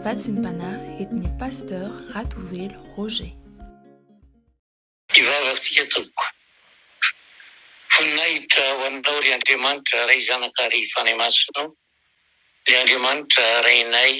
Vatsimpanahy etiny pasteur Ratovelo Roger. Ivavatsika tompoko. Voninahitra ho anao ry Andriamanitra ray zanaka ry fanahy masonao. Ry Andriamanitra rainay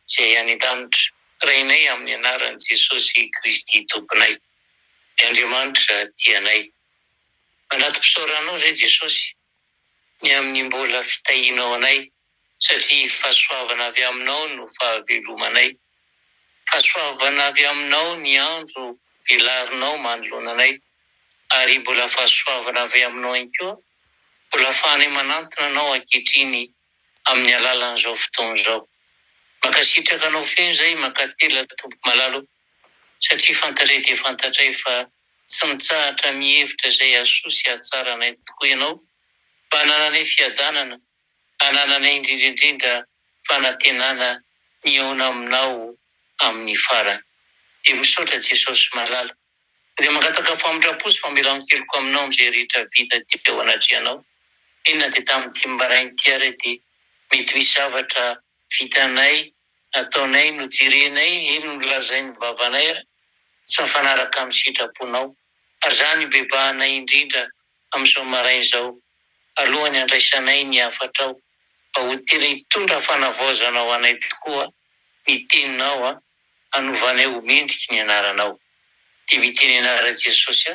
izay any an-danitra. Rainay amin'ny anaran'i Jesosy Kristy tomponay. Ry Andriamanitra tianay. Manato pisaoranao zay Jesosy. Ny amin'ny mbola fitahinao anay. Satria fahasoavana avy aminao no fahavelomanay. Fahasoavana avy aminao ny andro velarinao manoloana anay. Ary mbola fahasoavana avy aminao ihany koa, mbola ahafahanay manantona anao ankehitriny amin'ny alalan'izao fotoana izao. Mankasitraka anao feno izay mankatela tompo malalo, satria fantatray dia fantatray fa tsy mitsahatra mihevitra izay asoa sy ahatsara anay tokoa ianao, mba hanananay fiadanana, hanananay indrindraindrindra fanantenana ny aona aminao amin'ny farany. Dia misaotra Jesosy malala. Dia mangataka famindraposy famelano keloko aminao amin'izay rehetra vita teo anatrehanao. Inona dia tamin'ity mbarainy ity ary dia mety misy zavatra vitanay, nataonay, nojerenay, eno nolazainy babanay ary tsy mifanaraka amin'ny sitraponao. Ary izany bebahanay indrindra amin'izao maraina izao. Alohany andraisanay ny hafatrao, mba ho tena hitondra fanavaozanao anay tokoa ny teninao, hanovanay ho mendriky ny anaranao. Dia miteny anara Jesosy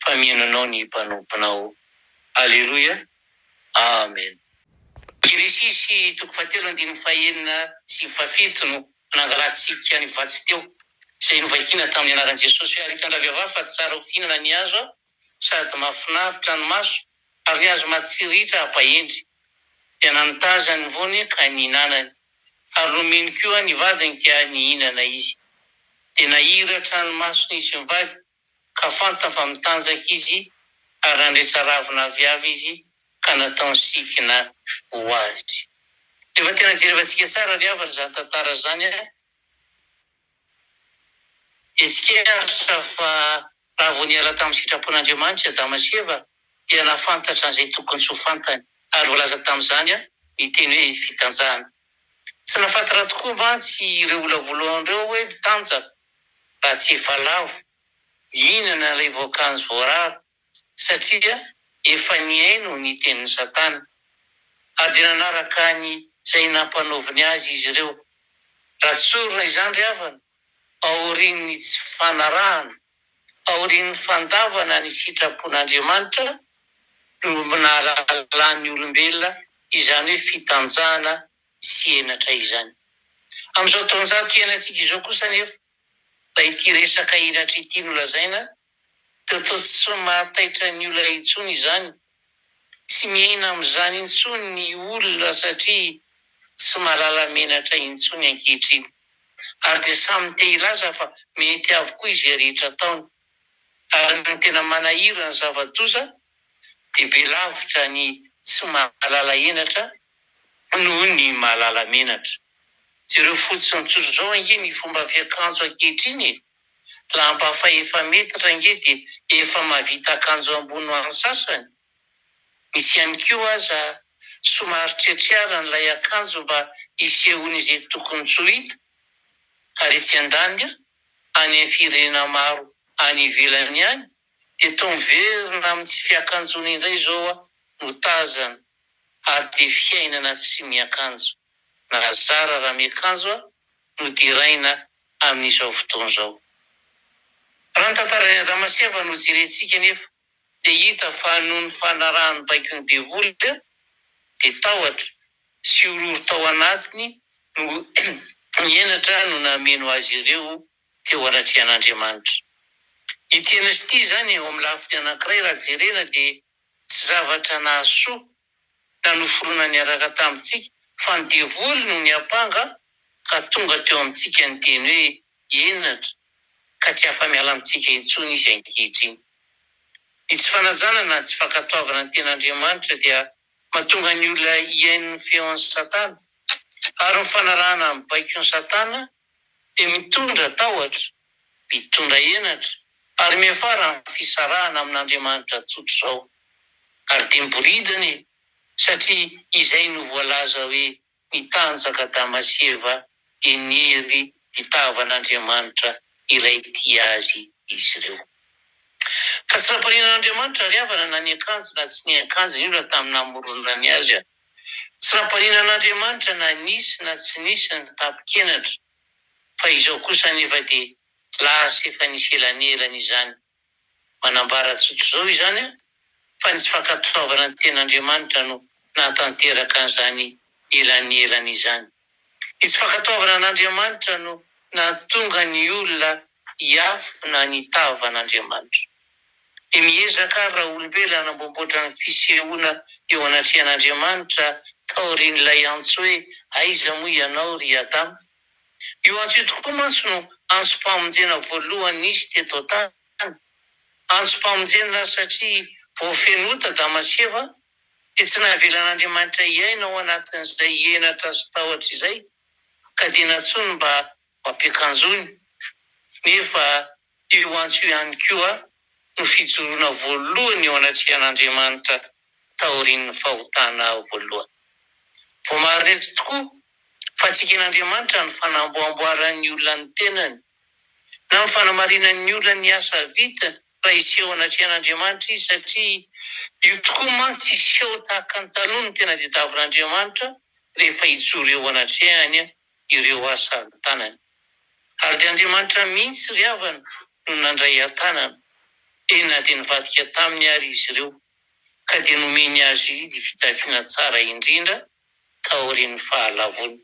fa mihainanao ny mpanomponao. Aleluia. Amen. Jeresisy 7:5-7 no nangalantsika ny vatsy teo. Izay novakiana tamin'ny anaran'i Jesosy hoe aritandravy fa tsara ho fihinana ny hazo sady mahafinaritra ny maso ary ny hazo matsiritra hampahendry. Dia nanontaza ny voany ka nihinanany. Ary nomeny koa ny vadiny ka nihinana izy. Dia nahiratra ny masony izy mivady ka fantany fa mitanjaka izy ary nandretsa ravina viavy izy ka nataony sikina ho azy. Rehefa tena jerevantsika tsara ry havana izany tantara izany dia tsika fa raha vao niala tamin'ny sitrapon'Andriamanitra Adama sy Eva dia nahafantatra an'izay tokony tsy ho fantany ary voalaza tamin'izany ny teny hoe fitanjahana. Tsy nahafantatra tokoa mantsy ireo olona voalohan'ireo hoe mitanjaka raha tsy efa lavo, hihinana ilay voankazo voararo satria efa niaino ny tenin'ny Satana. Ary dia nanaraka ny izay nampanaoviny azy izy ireo. Raha tsorina izany ry havana, aorian'ny tsy fanarahana, aorian'ny fandavana ny sitrapon'Andriamanitra no nahalalany olombelona izany hoe fitanjahana sy henatra izany. Amin'izao taonjato iainantsika izao kosa nefa, raha ity resaka henatra ity no lazaina, dia tsy mahataitra ny olona intsony izany. Tsy miaina amin'izany intsony ny olona satria tsy mahalala menatra intsony ankehitriny. Ary dia samy te hilaza fa mety avokoa izay rehetra ataony. Ary ny tena manahirana ny zava-doza dia be lavitra ny tsy mahalala henatra noho ny mahalala menatra. Ireo fotsiny tsoro izao ange ny fomba fiakanjo ankehitriny. Lamba efa metatra ange dia efa mahavita akanjo ambony ho an'ny sasany. Misy ihany koa aza somary tretriarana ilay akanjo mba hisehony izay tokony tsy ho hita. Ary tsy andany any amin'ny firenena maro any ivelany any dia toa miverina amin'ny tsy fiakanjony indray izao no tazana ary dia fiainana tsy miakanjo. Na zara raha miakanjo no diraina amin'izao fotoana izao. Raha ny tantaran'ny Adama sy Eva no jerentsika nefa dia hita fa noho ny fanarahany baikon'ny devoly dia tahotra sy ororo tao anatiny no ny henatra no nameno azy ireo teo anatrehan'Andriamanitra. Ity henatra ity izany eo amin'ny lafiny anankiray raha jerena dia tsy zavatra nahasoa na noforona niaraka tamintsika fa ny devoly no ny apanga ka tonga teo amintsika ny teny hoe henatra ka tsy afa-miala amintsika intsony izy ankehitriny. Ny tsy fanajana na tsy fankatoavana ny ten'Andriamanitra dia mahatonga ny olona hiaino ny feon'ny Satana. Ary ny fanarahana amin'ny baikon'ny Satana dia mitondra tahotra, mitondra henatra ary miafara ny fisarahana amin'Andriamanitra tsotro izao. Ary dia miboridana satria izay no voalaza hoe nitanjaka Adama sy Eva dia niery itavan'Andriamanitra ilay tia azy izy ireo. Fa tsy raparian'Andriamanitra ry havana na ny akanjo na tsy ny akanjo, io raha tamin'ny namoronana ny azy. Tsy raparian'Andriamanitra na nisy na tsy nisy ny tapon-kenatra, fa izao kosa nefa dia lasa efa nisy elanelana izany. Manambara tsotro izao izany fa ny tsy fankatoavana ny ten'Andriamanitra no natanteraka an'izany elanelana izany. Ny tsy fankatoavana an'Andriamanitra no nahatonga ny olona hiafina ny tavan'Andriamanitra. Dia miezaka raha olombelona hanamboamboatra ny fisehoana eo anatrehan'Andriamanitra taorian'ilay antso hoe aiza moa ianao ry Adamo. Io antso io tokoa mantsy no antsom-pamonjena voalohany nisy teto an-tany. Antsom-pamonjena satria vao fenota Damaseva dia tsy nahavelan'Andriamanitra iaina ao anatin'izay enatra sy tahotra izay, ka dia natsony mba ampiakanjony. Nefa io antso io ihany koa no fijoroana voalohany eo anatrehan'Andriamanitra taorian'ny fahotana voalohany. Vao marina eto tokoa fa tsy eken'Andriamanitra ny fanamboamboaran'ny olona ny tenany na ny fanamarinan'ny olona ny asa vitany raha iseho anatrehan'Andriamanitra izy, satria io tokoa mantsy iseho tahaka ny taloha ny tena tadiavin'Andriamanitra rehefa hijoro eo anatrehany ireo asa ny tanany. Ary dia Andriamanitra mihitsy ry havana no nandray an-tanana, na dia nivadika taminy ary izy ireo, ka dia nomeny azy ny fitafiana tsara indrindra taorian'ny fahalavony.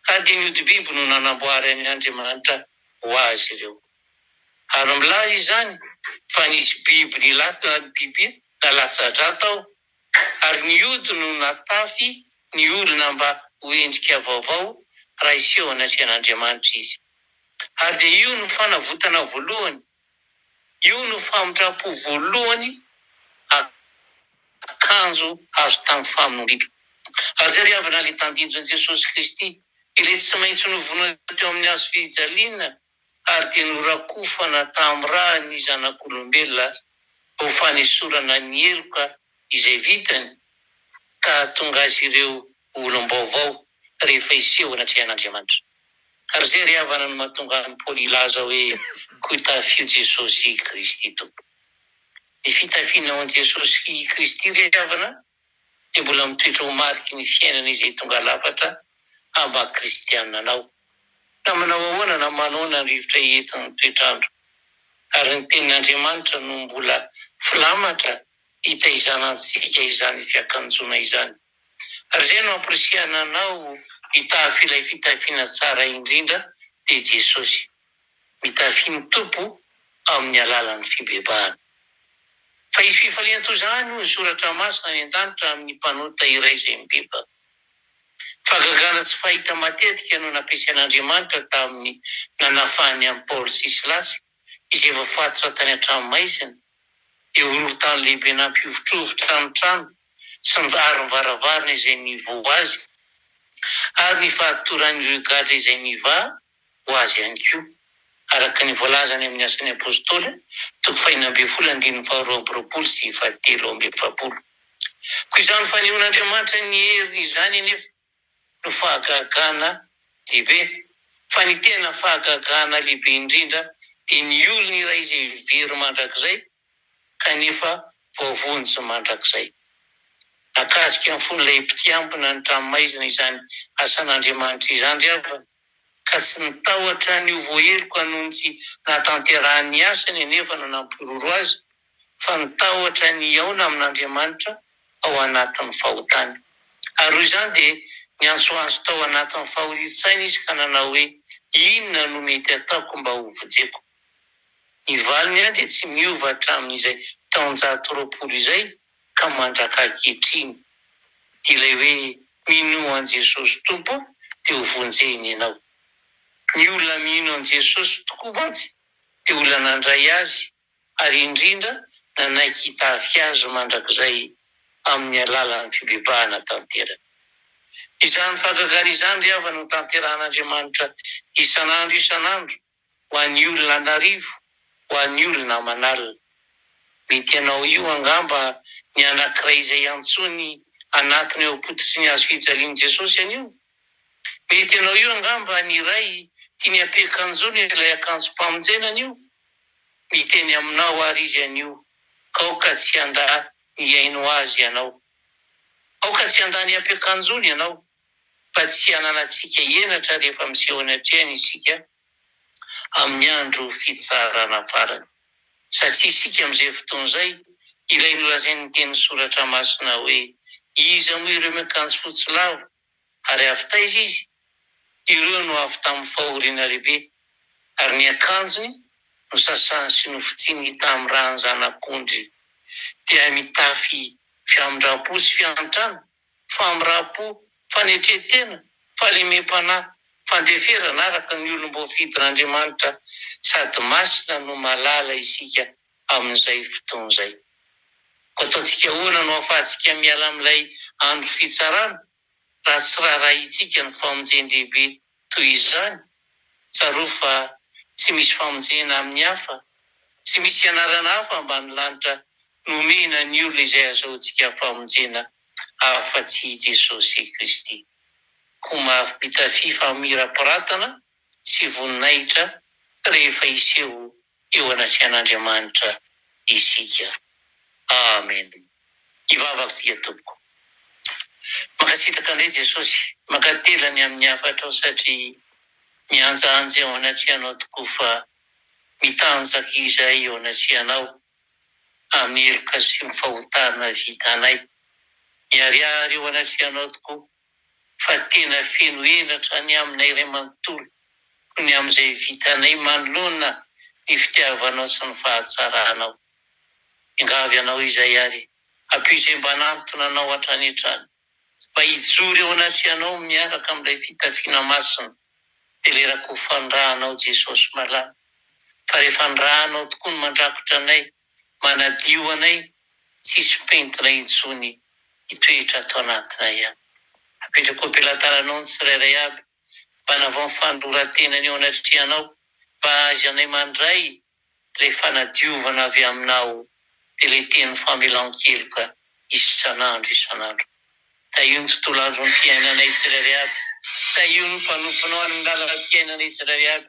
Ary dia niodi-biby no nanamboarany Andriamanitra ho azy ireo. Ary milaza izany fa nisy biby biby nalatsa-drato ao, ary ny ody no natafy ny olona mba ho endrika vaovao raha iseho anatrehan'Andriamanitra izy. Ary dia io no fanavotana voalohany, io no famindrapo voalohany akanjo azo tamin'ny famonondriana. Ary zay ry havana ilay tandinjon'i Jesosy Kristy, ilay tsy maintsy novonoina teo amin'ny hazo fijaliana, ary dia norakofana tamin'ny raha ny zanak'olombelona ho fanesorana ny heloka izay vitany, ka tonga azy ireo olom-baovao rehefa iseho anatrehan'Andriamanitra. Ary zay ry havana no mahatonga ny Paoly ilaza hoe koa tafio Jesosy Kristy tompo. Ny fitafiana ao an' Jesosy Kristy ry havana dia mbola mitoetra ho mariky ny fiainana izay tonga lafatra amba kristianina anao. Na manao ahoana na manoana ny rivotra entiny ny toetrandro. Ary ny tenin'Andriamanitra no mbola filamatra hitaizanantsika izany fiakanjoana izany. Ary izay no amporisiana anao hitafy ilay fitafiana tsara indrindra dia Jesosy, mitafy ny tompo amin'ny alalan'ny fibebahana. Fa izy fifaliana toy izany no soratra masina ny an-danitra amin'ny mpanota iray izay mibebaka. Fahagagana tsy fahita matetika no nampiasain'Andriamanitra tamin'ny nanafahany amin'ny Paoly sy Silasy, izay efa fatotra tany an-tranomaisina, dia horontany lehibe nampiovitrovotra ny trano sy ny varavaravarana izay nivoho azy, ary ny fahatoran'ireo gadra izay niva ho azy ihany koa, araka ny voalazany amin'ny asan'ny apôstôly toko 2:22-23. Koa izany fanehoan'Andriamanitra ny hery izany anefa no fahagagana lehibe, fa ny tena fahagagana lehibe indrindra dia ny olona iray izay very mandrakizay kanefa voavonjy mandrakizay. Nakasika ny fon'ilay mpitiambina ny tranomaizina izany asan'Andriamanitra izany ry havana, ka tsy nitahotra ny voaheloka noho ny tsy nahatanterahany asany anefa no nampiroro azy, fa nitahotra ny aona amin'Andriamanitra ao anatin'ny fahotany. Ary izany dia ny antsoantso tao anatin'ny fahoritsaina izy ka nanao hoe inona no mety ataoko mba ho vojeko. Ny valiny dia tsy miova hatramin'izay taonjato roapolo izay ka mandraka ankehitriny. Dia ilay hoe mino an' Jesosy tompo dia ho vonjeny ianao. Ny olona mino an' Jesosy tokoa mantsy dia olona nandray azy, ary indrindra nanaiky hitafy azy mandrakizay amin'ny alalan'ny fibebahana tanterana. Izany fahagagana izany ry havana no tanterahan'Andriamanitra isan'andro ho an'ny olona anarivo, ho an'ny olona manalina. Mety ianao io angamba ny anankiray izay antsony anatiny eo am-pototry ny hazo fijalian'i Jesosy anio. mety ianao io angamba ny iray tiany ampiakanjony ilay akanjo mpamonjenana io, miteny aminao ary izy anio, kaoka tsy anda ny aino azy ianao. Aoka tsy anda ny ampiakanjony ianao, fa tsy ananantsika enatra rehefa miseho any atrehany isika amin'ny andro fitsarana farany. Satria isika amin'izay fotoana izay, ilay nolazainy teny soratra masina hoe iza moa ireo miakanjo fotsy lava ary avy taiza izy? Ireo no avy tamin'ny fahoriana lehibe, ary ny akanjony no sasany sy nofotsiny tamin'ny rano zanak'ondry, dia mitafy fiamindram-po sy fiantrana, famirapo, fanetretena, fahalemem-panahy, fandeferana araka ny olom-boafidin'Andriamanitra, sady masina no malala isika amin'izay fotoana izay. Ko ataontsika ahoana no ahafahantsika miala amin'ilay andro fitsarana raha tsy raharahitsika ny famonjeny lehibe toy izany? Tsaro fa tsy misy famonjena amin'ny hafa, tsy misy ianarana hafa ambany lanitra nomena ny olona izay azahoantsika famonjena afa-tsy Jesosy Kristy. Ko mahavita fifamira-piratana sy voninahitra rehefa iseho eo anatrehan'Andriamanitra isika. Amen. Ivavaka tompoko. Makasitaka indray Jesosy, makatelany amin'ny hafatra ao satria mianjaanja eo anatrehanao tokoa fa mitanjaka izay eo anatrehanao amin'ny heloka sy ny fahotana vitanay. Miariary eo anatrehanao tokoa fa tena feno enatra ny aminay iray manontolo, ny amin'izay vitanay manoloana ny fitiavanao sy ny fahatsaranao. Ingavy anao izay ary, ampio mba nantona anao hatrany hatrany, mba hijoro eo anatrehanao miaraka amin'ilay fitafiana masina, dia lerako fandrahanao Jesosy malala. Fa rehefa ndrahanao tokoa ny mandrakotra anay, manadio anay, tsisy pentina intsony hitoetra ato anatinay any. Apetrako am-pelataranao ny tsirairay aby, mba navao ny fandroratenany eo anatrehanao, mba azy anay mandray ilay fanadiovana avy aminao, dia ilay teny famelan-keloka isan'andro isan'andro. Da io ny tontolo andro ny fiainanay tsirairay aby, da io ny mpanomponao amin'ny làlam-piainanay tsirairay aby,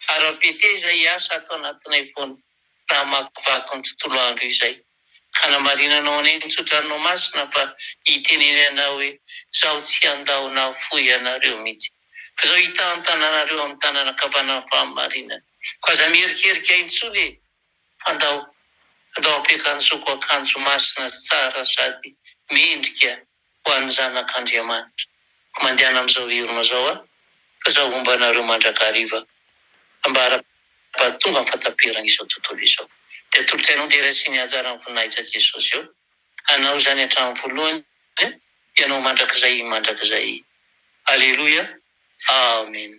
ary ampeteza hiasa ato anatinay foana raha makivaky ny tontolo andro izay. Ka namarinanao anay ny tsotranao masina fa hitenenanao hoe zaho tsy andao foy ianareo mihitsy, fa zaho hita an-tananareo amin'ny tanana kavanana fahamarinana. Ko aza mierikerika intsony andao ampiakanjoko akanjo masina sy tsara sady mendrika ho an'ny zanak'Andriamanitra. Ko mandehana amin'izao herona zao fa zaho omba anareo mandrakariva tonga amin'ny fataperana izao tontolo izao. Dia tolotrainao dera sy ny hajaran'ny voninahitra Jesosy eo, anao zany hatramin'ny voalohany, ianao mandrakizay. Aleluia. Amen.